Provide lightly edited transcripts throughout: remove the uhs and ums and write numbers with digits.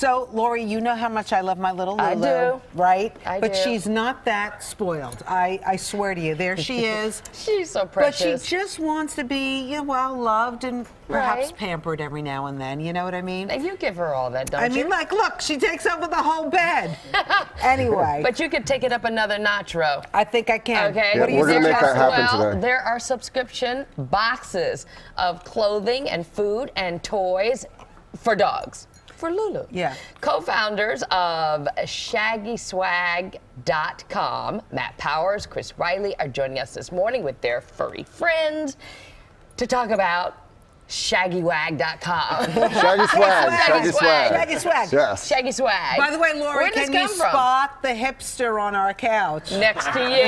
So, Lori, you know how much I love my little Lulu. I do. Right? I but do. she's not that spoiled. I swear to you. There she is. She's so But precious. she just wants to be, well, loved and perhaps Right. pampered every now and then. You know what I mean? And you give her all that, don't I you? mean, like, look, she takes over the whole bed. Anyway. But you could take it up another notch, Ro. I think I can. Okay. Yeah, What do you we're gonna think? make that happen Well, today. there are subscription boxes of clothing and food and toys for dogs. For Lulu. Yeah. Co-founders of ShaggySwag.com, Matt Powers, Chris Riley, are joining us this morning with their furry friends to talk about ShaggyWag.com. Shaggy swag. Shaggy swag. Shaggy swag. Yes. Shaggy Swag. By the way, Lori, where does can this you come from? spot the hipster on our couch? Next to you,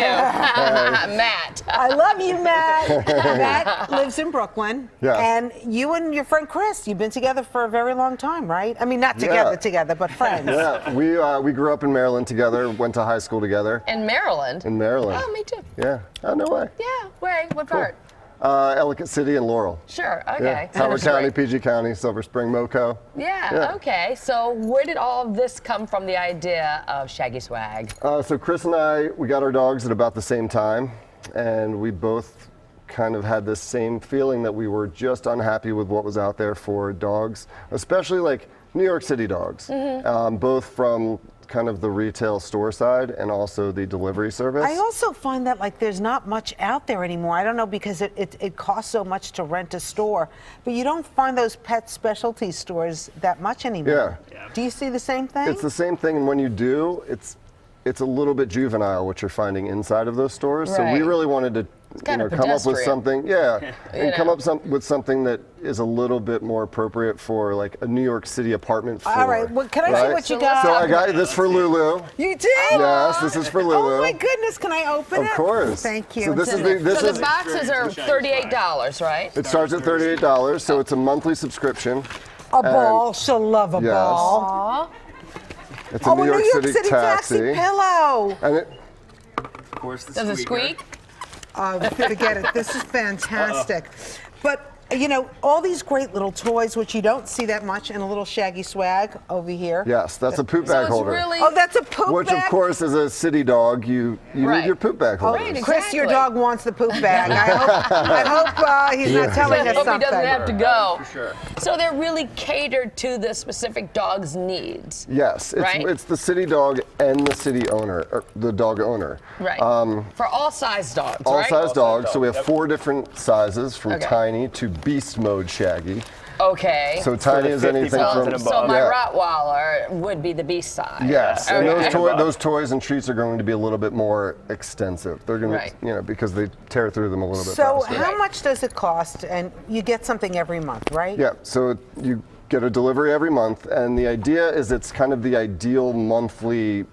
Matt. I love you, Matt. Matt lives in Brooklyn. Yes. And you and your friend Chris, you've been together for a very long time, right? I mean, not Yeah. together, but friends. Yeah, we grew up in Maryland together, went to high school together. In Maryland. In Maryland. Oh, me too. Yeah. Oh, no way. Yeah, where? What part? Ellicott City and Laurel. Sure, Yeah. okay. Howard Silver County, Spring. PG County, Silver Spring, Moco. Yeah, okay. So where did all of this come from, the idea of Shaggy Swag? So Chris and I, we got our dogs at about the same time, and we both kind of had this same feeling that we were just unhappy with what was out there for dogs, especially like New York City dogs, both from kind of the retail store side and also the delivery service. I also find that like there's not much out there anymore. I don't know because it costs so much to rent a store, but you don't find those pet specialty stores that much anymore. Yeah. Do you see the same thing? It's the same thing, and when you do, it's a little bit juvenile what you're finding inside of those stores. So we Right. really wanted to kinda come up with pedestrian. something, and come know. up with something that is a little bit more appropriate for like a New York City apartment floor. All right, well, can I see right? what you So got? So I got this for Lulu. You did? Yes, this is for Lulu. Oh my goodness, can I open it? Of course. Thank you. So this is the So the boxes are $38, right? It starts at $38, so it's a monthly subscription. A ball, she'll love a Yes. ball. Aw. It's a Oh, New York City taxi pillow. And it, Of course, the Does it squeaker. squeak? Oh, forget it. This is fantastic. But, all these great little toys, which you don't see that much in a little Shaggy Swag over here. yes, that's a poop So bag it's holder. really... Oh, that's a poop Which, bag? of course, as a city dog, you Right. need your poop bag holder. Right, Chris, your Exactly. dog wants the poop bag. I hope he's not telling I us hope he something. doesn't have to go. For sure. So they're really catered to the specific dog's needs. Yes, Right? it's the city dog and the city owner, or the dog owner. Right. For all size dogs, All right? size dogs. So we have Yep. 4 different sizes, from Okay. tiny to beast mode Shaggy. Okay. So tiny the is 50 anything pounds from and So my yeah. Rottweiler would be the beast size. Yes, and Okay. those toys and treats are going to be a little bit more extensive. They're going Right. to, because they tear through them a little bit So faster. how much does it cost? And you get something every month, right? Yeah, so you get a delivery every month, and the idea is it's kind of the ideal monthly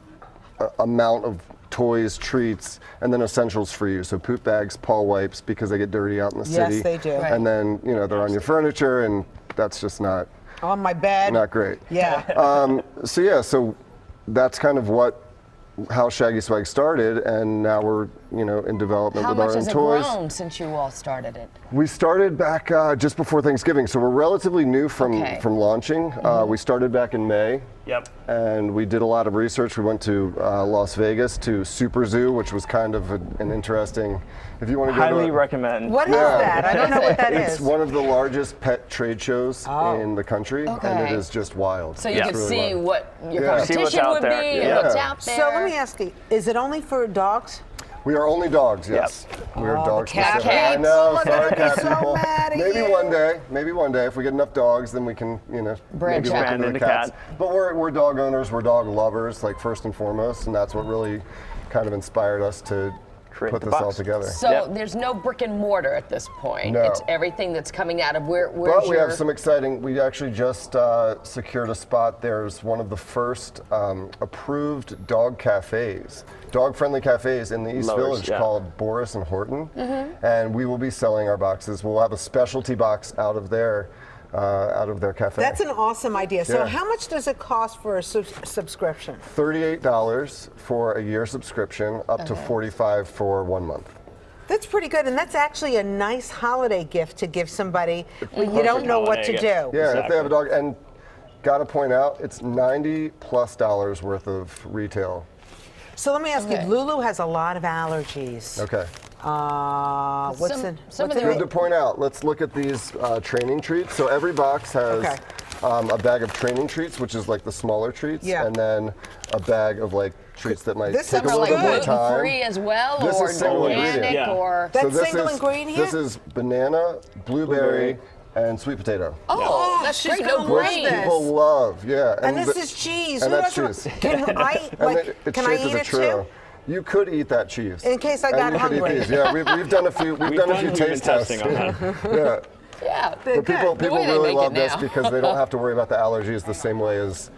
amount of toys, treats, and then essentials for you. So poop bags, paw wipes, because they get dirty out in the Yes, city. they do. Right. And then, they're on your furniture, and that's just not On my bed. great. Yeah. So that's kind of how Shaggy Swag started, and now we're, in development How with our much own has it toys. grown since you all started it? We started back just before Thanksgiving, so we're relatively new from Okay. launching. We started back in May. Yep. And we did a lot of research. We went to Las Vegas to Super Zoo, which was kind of an interesting. If you want to go Highly to recommend. What is Yeah. that? I don't know what that it's is. one of the largest pet trade shows in the country, and Okay. it is just wild. So you Yeah. can It's really see wild. what your Yeah. See what's competition out would there. be, Yeah. what's out there. So let me ask you, is it only for dogs? We are only dogs, yes. We are dog cat specific. I peeps. know, Look, sorry, I'm cat so people. mad at Maybe you. one day, if we get enough dogs, then we can, Branch maybe look out. into the Into cats. cat. But we're dog owners, we're dog lovers, like first and foremost, and that's what really kind of inspired us to Create put the this all box. together. So Yep. there's no brick and mortar at this point. No. It's everything that's coming out of where's But we your... have some exciting. We actually just secured a spot. There's one of the first approved dog cafes, dog-friendly cafes in the East Lowers, Village yeah. called Boris and Horton, and we will be selling our boxes. We'll have a specialty box out of their cafe. That's an awesome idea. So Yeah. how much does it cost for a subscription? $38 for a year subscription, up to $45 for 1 month. That's pretty good, and that's actually a nice holiday gift to give somebody when you don't know what to holiday do. gift. Yeah, if they have a dog, and Gotta point out, it's $90+ worth of retail. So let me ask Okay. you, Lulu has a lot of allergies. Okay. What's Some in? of What's the- in Good to it? point out. Let's look at these training treats. So every box has Okay. a bag of training treats, which is like the smaller treats, Yeah. and then a bag of like treats that might This take a sounds Some are little like bit more time. gluten-free as well, This or is single organic, ingredient. Yeah. or... That's this single is, ingredient? This is banana, blueberry, and sweet potato. Oh, that's she's great. No gonna love grains. this. People love, yeah. And this the- is cheese. And Who that's doesn't- cheese. Can I, And like, it's can I shaped eat as it a churro. too? You could eat that cheese. In case I And got you could eat hungry. these. Yeah, we've done a few. We've done a few We've been taste tests. testing on that. Yeah. Yeah. But people The way they really make love it this now. because they don't have to worry about the allergies the same way as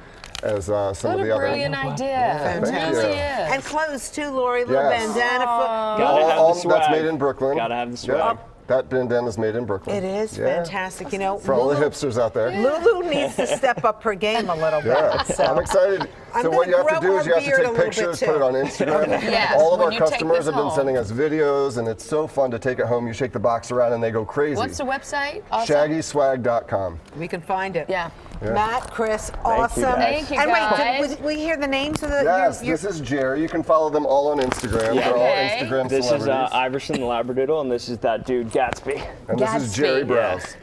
some What of a the other. brilliant idea. thank It you. really is. And clothes too, Lori. Little Yes. bandana. Gotta have the That's swag. made in Brooklyn. Gotta have the Yeah. swag. That bandana's made in Brooklyn. It is Yeah. fantastic. You know, For all the Lulu, hipsters out there. Lulu needs to step up her game a little bit. Yeah, So. I'm excited. I'm So what gonna you have to grow do is you her have to beard a take little bit pictures, too. put it on Instagram. Yes, All of when our you take customers this have been home. sending us videos, and it's so fun to take it home. You shake the box around, and they go crazy. What's the website? Also? ShaggySwag.com. We can find it. Yeah. Matt, Chris, you, awesome. guys. Thank you, And guys. wait, did we hear the names of the? Yes, your- this is Jerry. You can follow them all on Instagram. Yeah. They're all Okay. Instagram This is celebrities. Iverson the Labradoodle, and this is that dude Gatsby. and this is Jerry Gatsby. Browse.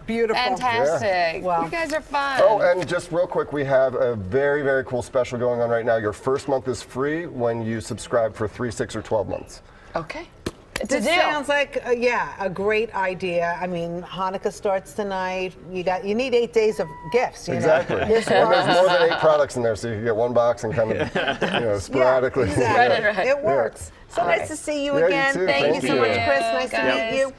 Beautiful. Fantastic. Wow. You guys are fun. Oh, and just real quick, we have a very, very cool special going on right now. Your first month is free when you subscribe for 3, 6, or 12 months. Okay. It's This a deal. sounds like a great idea. I mean, Hanukkah starts tonight. You need 8 days of gifts. You Exactly. Know? And This there's works. more than 8 products in there, so you can get one box and kind of, sporadically. Yeah, exactly. Right. It works. So nice to see you Yeah, you again. too. Thank you Thank so you. much, Chris. Nice to Guys. meet you.